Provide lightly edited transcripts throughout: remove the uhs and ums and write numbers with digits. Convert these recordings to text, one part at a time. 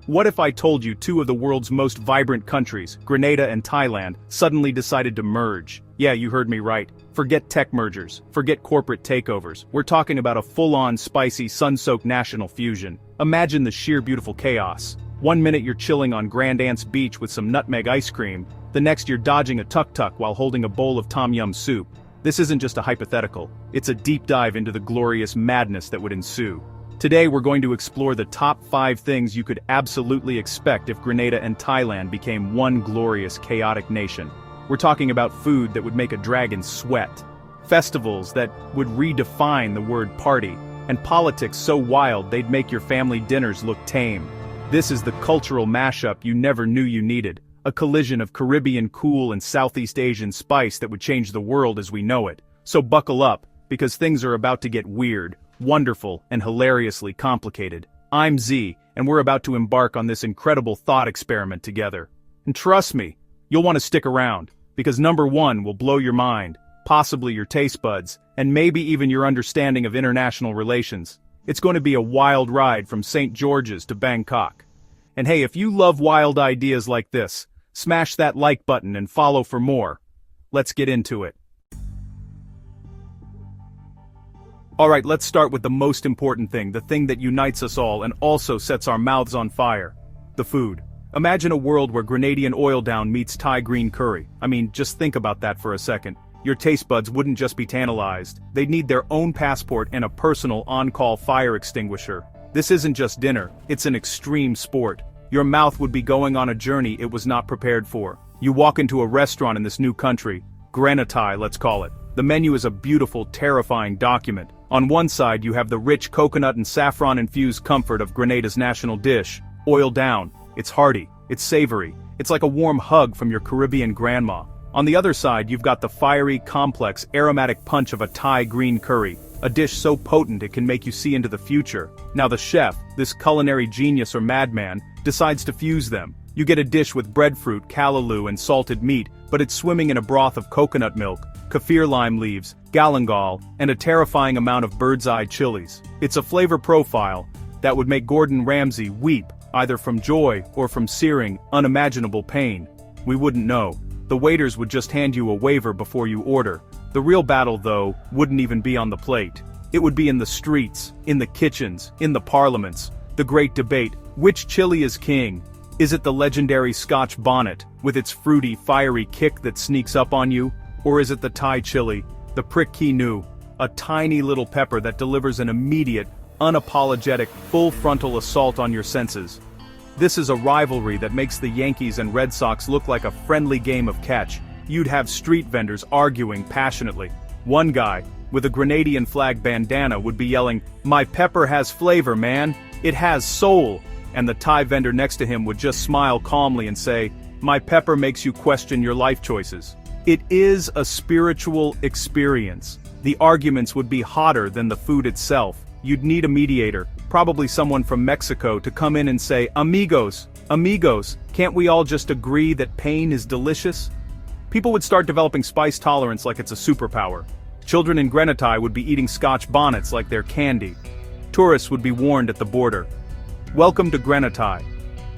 What if I told you two of the world's most vibrant countries, Grenada and Thailand, suddenly decided to merge? Yeah, you heard me right. Forget tech mergers, forget corporate takeovers. We're talking about a full-on spicy, sun-soaked national fusion. Imagine the sheer beautiful chaos. One minute you're chilling on Grand Ant's beach with some nutmeg ice cream, the next you're dodging a tuk-tuk while holding a bowl of tom yum soup. This isn't just a hypothetical, it's a deep dive into the glorious madness that would ensue. Today we're going to explore the top 5 things you could absolutely expect if Grenada and Thailand became one glorious chaotic nation. We're talking about food that would make a dragon sweat, festivals that would redefine the word party, and politics so wild they'd make your family dinners look tame. This is the cultural mashup you never knew you needed, a collision of Caribbean cool and Southeast Asian spice that would change the world as we know it. So buckle up, because things are about to get weird, wonderful, and hilariously complicated. I'm Z, and we're about to embark on this incredible thought experiment together. And trust me, you'll want to stick around, because number 1 will blow your mind, possibly your taste buds, and maybe even your understanding of international relations. It's going to be a wild ride from St. George's to Bangkok. And hey, if you love wild ideas like this, smash that like button and follow for more. Let's get into it. Alright, let's start with the most important thing, the thing that unites us all and also sets our mouths on fire. The food. Imagine a world where Grenadian oil down meets Thai green curry. I mean, just think about that for a second. Your taste buds wouldn't just be tantalized, they'd need their own passport and a personal on-call fire extinguisher. This isn't just dinner, it's an extreme sport. Your mouth would be going on a journey it was not prepared for. You walk into a restaurant in this new country, Grenada, let's call it. The menu is a beautiful, terrifying document. On one side you have the rich coconut and saffron-infused comfort of Grenada's national dish, oil down. It's hearty, it's savory, it's like a warm hug from your Caribbean grandma. On the other side you've got the fiery, complex, aromatic punch of a Thai green curry, a dish so potent it can make you see into the future. Now the chef, this culinary genius or madman, decides to fuse them. You get a dish with breadfruit, callaloo and salted meat, but it's swimming in a broth of coconut milk, kaffir lime leaves, galangal, and a terrifying amount of bird's eye chilies. It's a flavor profile that would make Gordon Ramsay weep, either from joy or from searing, unimaginable pain. We wouldn't know. The waiters would just hand you a waiver before you order. The real battle, though, wouldn't even be on the plate. It would be in the streets, in the kitchens, in the parliaments. The great debate, which chili is king? Is it the legendary Scotch bonnet, with its fruity, fiery kick that sneaks up on you? Or is it the Thai chili, the prick nu, a tiny little pepper that delivers an immediate, unapologetic, full frontal assault on your senses? This is a rivalry that makes the Yankees and Red Sox look like a friendly game of catch. You'd have street vendors arguing passionately. One guy, with a Grenadian flag bandana, would be yelling, "My pepper has flavor, man. It has soul." And the Thai vendor next to him would just smile calmly and say, "My pepper makes you question your life choices." It is a spiritual experience. The arguments would be hotter than the food itself. You'd need a mediator, probably someone from Mexico, to come in and say, "Amigos, amigos, can't we all just agree that pain is delicious?" People would start developing spice tolerance like it's a superpower. Children in Grenada would be eating Scotch bonnets like they're candy. Tourists would be warned at the border. Welcome to Grenada.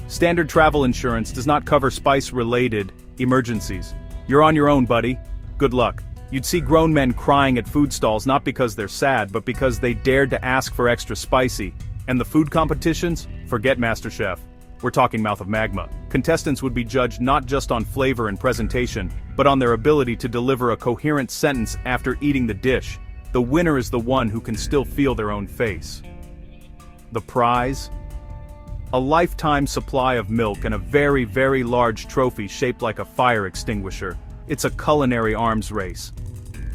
Standard travel insurance does not cover spice-related emergencies. You're on your own, buddy. Good luck. You'd see grown men crying at food stalls not because they're sad, but because they dared to ask for extra spicy. And the food competitions? Forget MasterChef. We're talking mouth of magma. Contestants would be judged not just on flavor and presentation, but on their ability to deliver a coherent sentence after eating the dish. The winner is the one who can still feel their own face. The prize? A lifetime supply of milk and a very, very large trophy shaped like a fire extinguisher. It's a culinary arms race.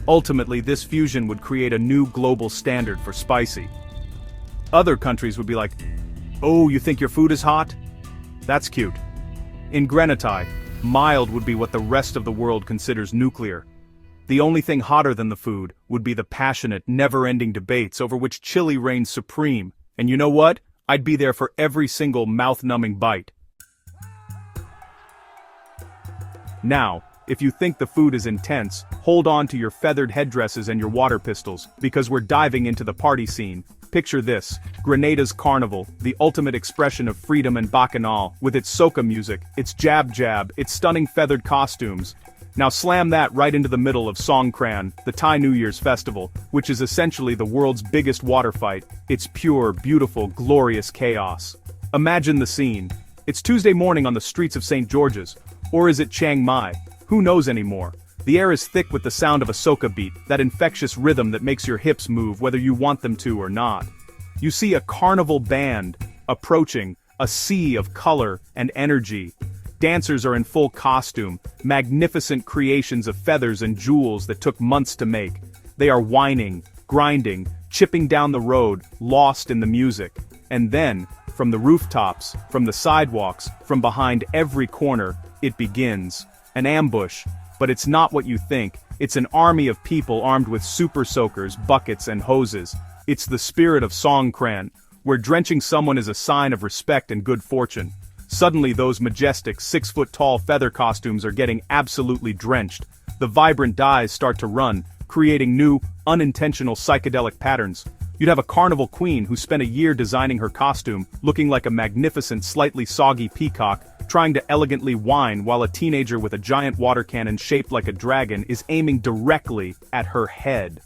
Ultimately, this fusion would create a new global standard for spicy. Other countries would be like, "Oh, you think your food is hot? That's cute." In Grenada, mild would be what the rest of the world considers nuclear. The only thing hotter than the food would be the passionate, never-ending debates over which chili reigns supreme. And you know what? I'd be there for every single mouth-numbing bite. Now, if you think the food is intense, hold on to your feathered headdresses and your water pistols, because we're diving into the party scene. Picture this, Grenada's carnival, the ultimate expression of freedom and bacchanal, with its soca music, its jab-jab, its stunning feathered costumes. Now slam that right into the middle of Songkran, the Thai New Year's festival, which is essentially the world's biggest water fight. It's pure, beautiful, glorious chaos. Imagine the scene. It's Tuesday morning on the streets of St. George's. Or is it Chiang Mai? Who knows anymore? The air is thick with the sound of a soca beat, that infectious rhythm that makes your hips move whether you want them to or not. You see a carnival band approaching, a sea of color and energy. Dancers are in full costume, magnificent creations of feathers and jewels that took months to make. They are whining, grinding, chipping down the road, lost in the music. And then, from the rooftops, from the sidewalks, from behind every corner, it begins. An ambush. But it's not what you think. It's an army of people armed with super soakers, buckets and hoses. It's the spirit of Songkran, where drenching someone is a sign of respect and good fortune. Suddenly those majestic 6-foot-tall feather costumes are getting absolutely drenched. The vibrant dyes start to run, creating new, unintentional psychedelic patterns. You'd have a carnival queen who spent a year designing her costume, looking like a magnificent, slightly soggy peacock, trying to elegantly whine while a teenager with a giant water cannon shaped like a dragon is aiming directly at her head.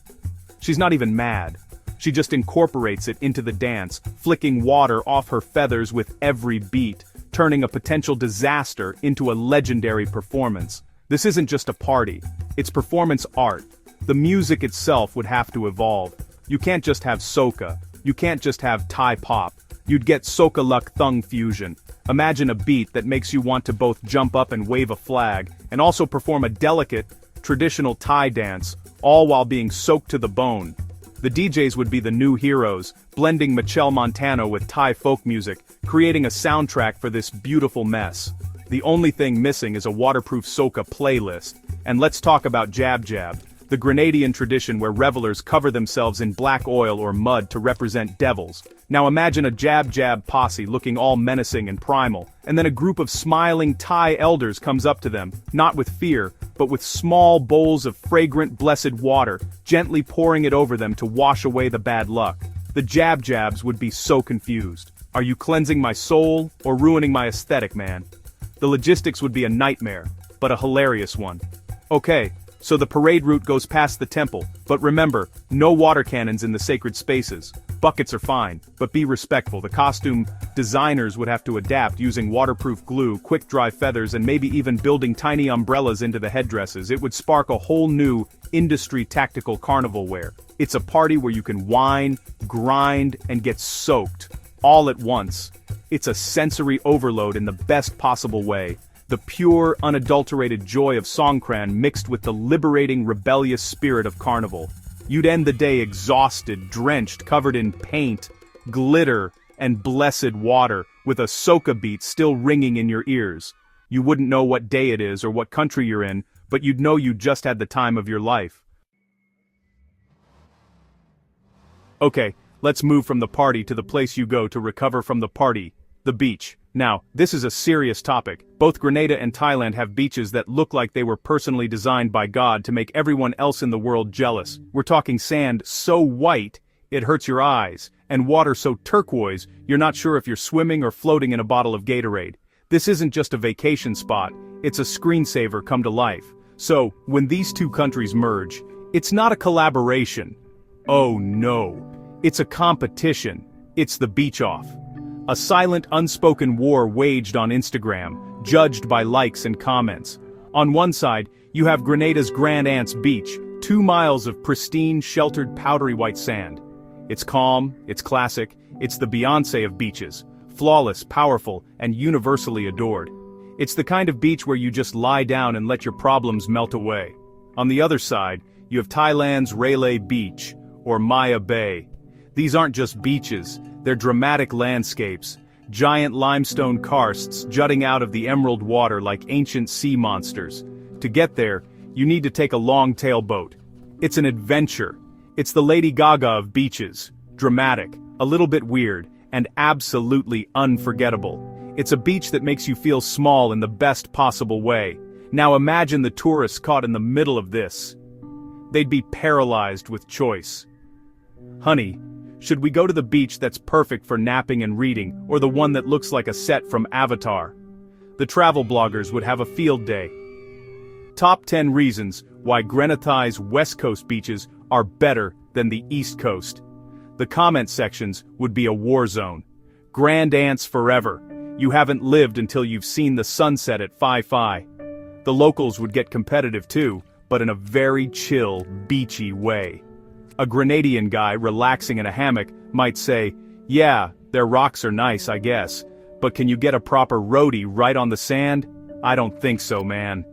She's not even mad. She just incorporates it into the dance, flicking water off her feathers with every beat, turning a potential disaster into a legendary performance. This isn't just a party. It's performance art. The music itself would have to evolve. You can't just have soca. You can't just have Thai pop. You'd get soca luck thung fusion. Imagine a beat that makes you want to both jump up and wave a flag, and also perform a delicate, traditional Thai dance, all while being soaked to the bone. The DJs would be the new heroes, blending Michelle Montano with Thai folk music, creating a soundtrack for this beautiful mess. The only thing missing is a waterproof soca playlist. And let's talk about Jab Jab, the Grenadian tradition where revelers cover themselves in black oil or mud to represent devils. Now imagine a Jab Jab posse looking all menacing and primal, and then a group of smiling Thai elders comes up to them, not with fear, but with small bowls of fragrant blessed water, gently pouring it over them to wash away the bad luck. The Jab Jabs would be so confused. Are you cleansing my soul, or ruining my aesthetic, man? The logistics would be a nightmare, but a hilarious one. Okay, so the parade route goes past the temple, but remember, no water cannons in the sacred spaces. Buckets are fine, but be respectful. The costume designers would have to adapt using waterproof glue, quick-dry feathers, and maybe even building tiny umbrellas into the headdresses. It would spark a whole new, industry tactical carnival wear. It's a party where you can whine, grind, and get soaked, all at once. It's a sensory overload in the best possible way. The pure, unadulterated joy of Songkran mixed with the liberating, rebellious spirit of carnival. You'd end the day exhausted, drenched, covered in paint, glitter, and blessed water, with a soca beat still ringing in your ears. You wouldn't know what day it is or what country you're in, but you'd know you just had the time of your life. Okay, let's move from the party to the place you go to recover from the party, the beach. Now, this is a serious topic. Both Grenada and Thailand have beaches that look like they were personally designed by God to make everyone else in the world jealous. We're talking sand so white, it hurts your eyes, and water so turquoise, you're not sure if you're swimming or floating in a bottle of Gatorade. This isn't just a vacation spot, it's a screensaver come to life. So, when these two countries merge, it's not a collaboration. Oh no. It's a competition. It's the beach off. A silent, unspoken war waged on Instagram, judged by likes and comments. On one side, you have Grenada's Grand Anse Beach, 2 miles of pristine, sheltered, powdery white sand. It's calm, it's classic, it's the Beyoncé of beaches, flawless, powerful, and universally adored. It's the kind of beach where you just lie down and let your problems melt away. On the other side, you have Thailand's Railay Beach, or Maya Bay. These aren't just beaches, they're dramatic landscapes, giant limestone karsts jutting out of the emerald water like ancient sea monsters. To get there, you need to take a long-tail boat. It's an adventure. It's the Lady Gaga of beaches. Dramatic, a little bit weird, and absolutely unforgettable. It's a beach that makes you feel small in the best possible way. Now imagine the tourists caught in the middle of this. They'd be paralyzed with choice. Honey, Should we go to the beach that's perfect for napping and reading, or the one that looks like a set from Avatar? The travel bloggers would have a field day. Top 10 reasons why Grenada's West Coast beaches are better than the East Coast. The comment sections would be a war zone. Grand ants forever. You haven't lived until you've seen the sunset at 5-5. The locals would get competitive too, but in a very chill, beachy way. A Grenadian guy relaxing in a hammock might say, "Yeah, their rocks are nice, I guess, but can you get a proper roadie right on the sand? I don't think so, man."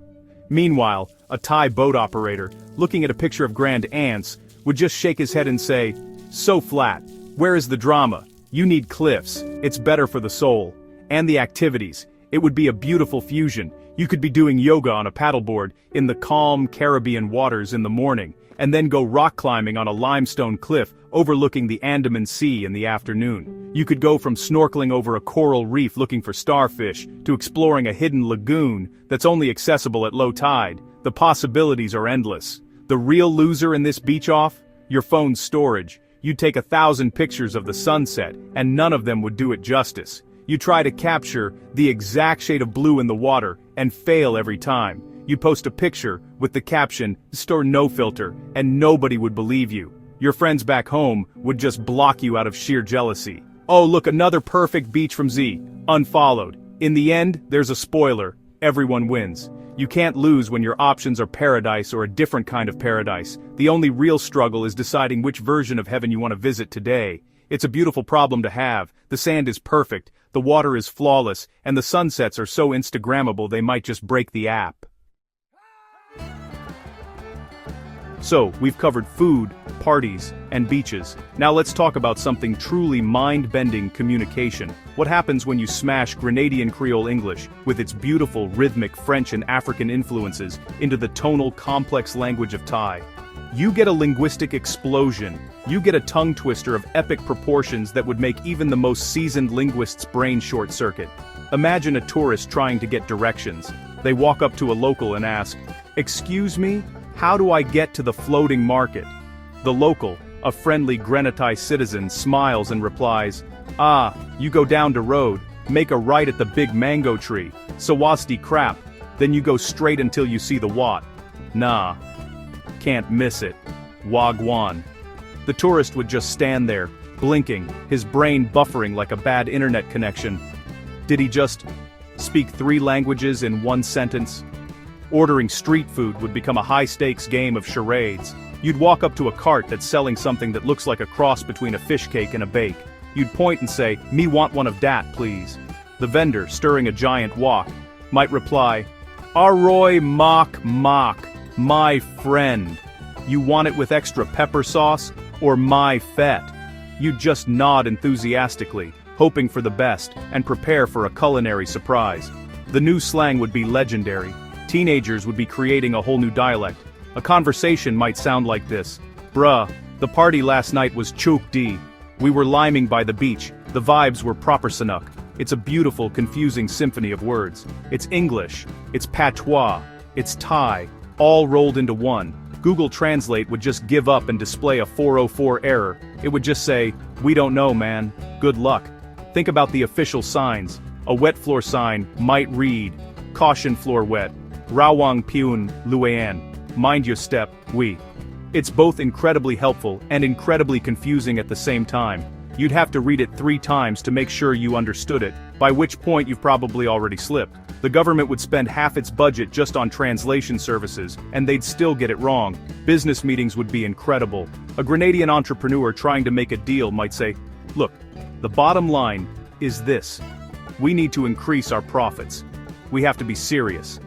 Meanwhile, a Thai boat operator, looking at a picture of grand ants, would just shake his head and say, "So flat. Where is the drama? You need cliffs. It's better for the soul." And the activities. It would be a beautiful fusion. You could be doing yoga on a paddleboard in the calm Caribbean waters in the morning, and then go rock climbing on a limestone cliff overlooking the Andaman Sea in the afternoon. You could go from snorkeling over a coral reef looking for starfish to exploring a hidden lagoon that's only accessible at low tide. The possibilities are endless. The real loser in this beach off? Your phone's storage. You'd take 1,000 pictures of the sunset, and none of them would do it justice. You try to capture the exact shade of blue in the water, and fail every time. You post a picture with the caption, "Store no filter," and nobody would believe you. Your friends back home would just block you out of sheer jealousy. "Oh, look, another perfect beach from Z. Unfollowed." In the end, there's a spoiler. Everyone wins. You can't lose when your options are paradise or a different kind of paradise. The only real struggle is deciding which version of heaven you want to visit today. It's a beautiful problem to have. The sand is perfect, the water is flawless, and the sunsets are so Instagrammable they might just break the app. So, we've covered food, parties, and beaches. Now let's talk about something truly mind-bending: communication. What happens when you smash Grenadian Creole English, with its beautiful rhythmic French and African influences, into the tonal, complex language of Thai? You get a linguistic explosion. You get a tongue twister of epic proportions that would make even the most seasoned linguist's brain short-circuit. Imagine a tourist trying to get directions. They walk up to a local and ask, "Excuse me? How do I get to the floating market?" The local, a friendly Grenadian citizen, smiles and replies, "Ah, you go down the road, make a right at the big mango tree, Sawasti crap, then you go straight until you see the Wat. Nah. Can't miss it. Wagwan." The tourist would just stand there, blinking, his brain buffering like a bad internet connection. Did he just speak 3 languages in one sentence? Ordering street food would become a high-stakes game of charades. You'd walk up to a cart that's selling something that looks like a cross between a fish cake and a bake. You'd point and say, "Me want one of dat, please." The vendor, stirring a giant wok, might reply, "Aroy mock, my friend. You want it with extra pepper sauce, or my fet?" You'd just nod enthusiastically, hoping for the best, and prepare for a culinary surprise. The new slang would be legendary. Teenagers would be creating a whole new dialect. A conversation might sound like this: "Bruh, the party last night was chook D. We were liming by the beach, the vibes were proper Sanuk." It's a beautiful, confusing symphony of words. It's English, it's patois, it's Thai, all rolled into one. Google Translate would just give up and display a 404 error. It would just say, "We don't know, man. Good luck." Think about the official signs. A wet floor sign might read, "Caution floor wet. Rawang Piun Luan. Mind your step, we." It's both incredibly helpful and incredibly confusing at the same time. You'd have to read it 3 times to make sure you understood it, by which point you've probably already slipped. The government would spend half its budget just on translation services, and they'd still get it wrong. Business meetings would be incredible. A Grenadian entrepreneur trying to make a deal might say, "Look, the bottom line is this. We need to increase our profits. We have to be serious."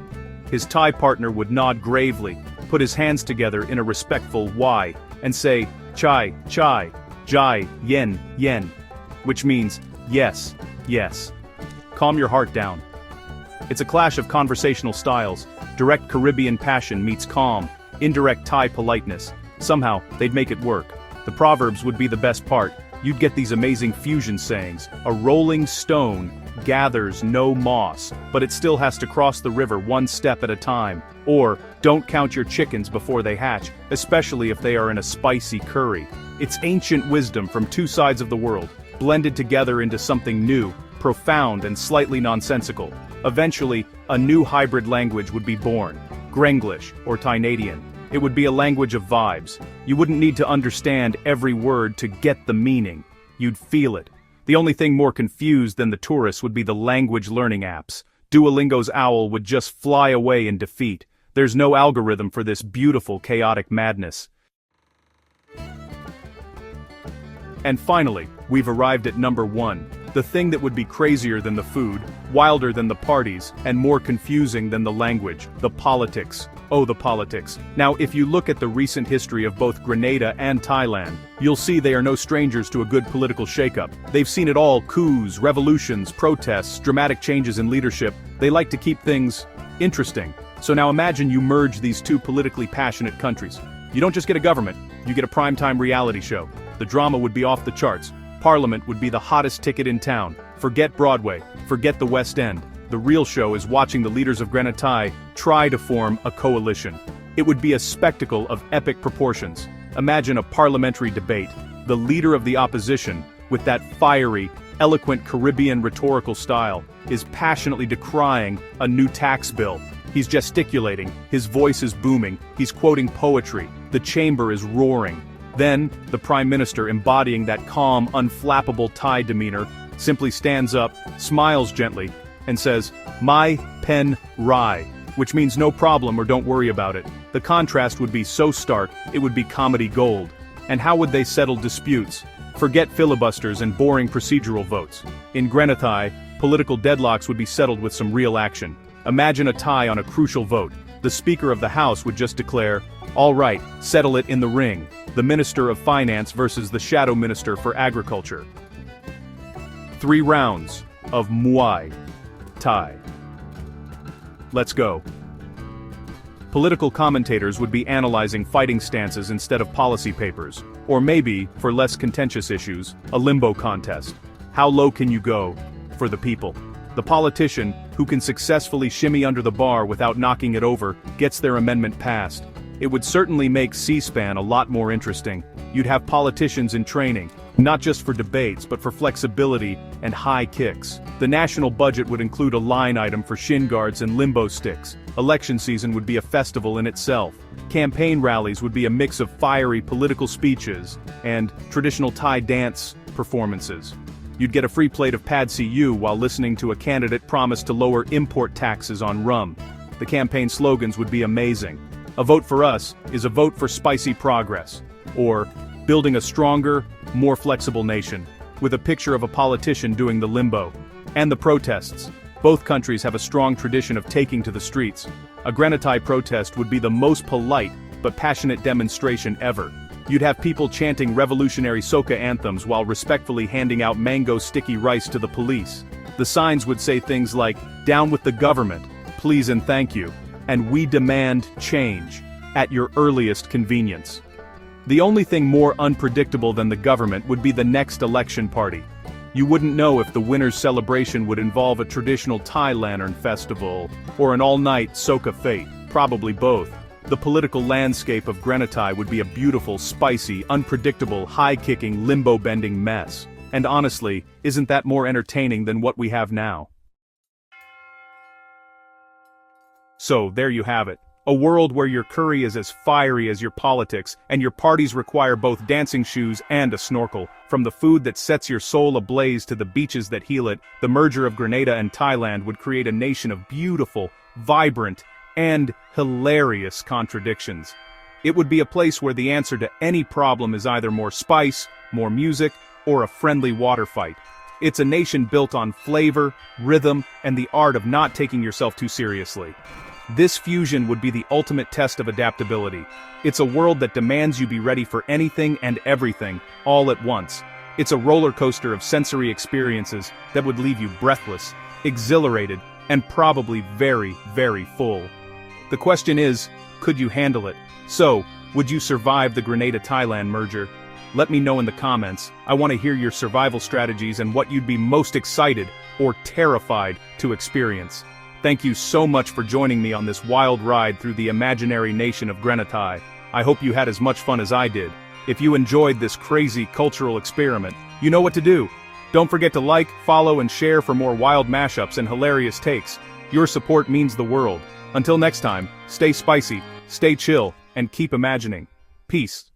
His Thai partner would nod gravely, put his hands together in a respectful Y, and say, "Chai, chai, jai, yen, yen," which means, "Yes, yes." Calm your heart down. It's a clash of conversational styles. Direct Caribbean passion meets calm, indirect Thai politeness. Somehow, they'd make it work. The proverbs would be the best part. You'd get these amazing fusion sayings: "A rolling stone gathers no moss, but it still has to cross the river one step at a time. Or, don't count your chickens before they hatch, especially if they are in a spicy curry. It's ancient wisdom from two sides of the world, blended together into something new, profound and slightly nonsensical. Eventually, a new hybrid language would be born, Grenglish or Thainadian. It would be a language of vibes. You wouldn't need to understand every word to get the meaning. You'd feel it. The only thing more confused than the tourists would be the language learning apps. Duolingo's owl would just fly away in defeat. There's no algorithm for this beautiful, chaotic madness. And finally, we've arrived at number 1. The thing that would be crazier than the food, wilder than the parties, and more confusing than the language, the politics. Oh, the politics. Now, if you look at the recent history of both Grenada and Thailand, you'll see they are no strangers to a good political shakeup. They've seen it all: coups, revolutions, protests, dramatic changes in leadership. They like to keep things interesting. So now imagine you merge these two politically passionate countries. You don't just get a government, you get a primetime reality show. The drama would be off the charts. Parliament would be the hottest ticket in town. Forget Broadway, forget the West End. The real show is watching the leaders of Grenada try to form a coalition. It would be a spectacle of epic proportions. Imagine a parliamentary debate. The leader of the opposition, with that fiery, eloquent Caribbean rhetorical style, is passionately decrying a new tax bill. He's gesticulating, his voice is booming, he's quoting poetry, the chamber is roaring. Then, the Prime Minister, embodying that calm, unflappable Thai demeanor, simply stands up, smiles gently, and says, "My pen rai," which means no problem or don't worry about it. The contrast would be so stark, it would be comedy gold. And how would they settle disputes? Forget filibusters and boring procedural votes. In Grenada, political deadlocks would be settled with some real action. Imagine a tie on a crucial vote. The Speaker of the House would just declare, "All right, settle it in the ring." The Minister of Finance versus the Shadow Minister for Agriculture. 3 rounds of Muay Thai. Let's go. Political commentators would be analyzing fighting stances instead of policy papers, or maybe, for less contentious issues, a limbo contest. How low can you go for the people? The politician, who can successfully shimmy under the bar without knocking it over, gets their amendment passed. It would certainly make C-SPAN a lot more interesting. You'd have politicians in training, not just for debates but for flexibility and high kicks. The national budget would include a line item for shin guards and limbo sticks. Election season would be a festival in itself. Campaign rallies would be a mix of fiery political speeches and traditional Thai dance performances. You'd get a free plate of pad see ew while listening to a candidate promise to lower import taxes on rum. The campaign slogans would be amazing. A vote for us is a vote for spicy progress, or building a stronger, more flexible nation, with a picture of a politician doing the limbo. And the protests. Both countries have a strong tradition of taking to the streets. A Grenada protest would be the most polite but passionate demonstration ever. You'd have people chanting revolutionary soca anthems while respectfully handing out mango sticky rice to the police. The signs would say things like, "Down with the government, please and thank you," and "We demand change," at your earliest convenience. The only thing more unpredictable than the government would be the next election party. You wouldn't know if the winner's celebration would involve a traditional Thai lantern festival, or an all-night soca fete, probably both. The political landscape of Grenada would be a beautiful, spicy, unpredictable, high-kicking, limbo-bending mess. And honestly, isn't that more entertaining than what we have now? So, there you have it. A world where your curry is as fiery as your politics, and your parties require both dancing shoes and a snorkel. From the food that sets your soul ablaze to the beaches that heal it, the merger of Grenada and Thailand would create a nation of beautiful, vibrant, and hilarious contradictions. It would be a place where the answer to any problem is either more spice, more music, or a friendly water fight. It's a nation built on flavor, rhythm, and the art of not taking yourself too seriously. This fusion would be the ultimate test of adaptability. It's a world that demands you be ready for anything and everything, all at once. It's a roller coaster of sensory experiences that would leave you breathless, exhilarated, and probably very, very full. The question is, could you handle it? So, would you survive the Grenada-Thailand merger? Let me know in the comments. I want to hear your survival strategies and what you'd be most excited or terrified to experience. Thank you so much for joining me on this wild ride through the imaginary nation of Grenada. I hope you had as much fun as I did. If you enjoyed this crazy cultural experiment, you know what to do. Don't forget to like, follow, and share for more wild mashups and hilarious takes. Your support means the world. Until next time, stay spicy, stay chill, and keep imagining. Peace.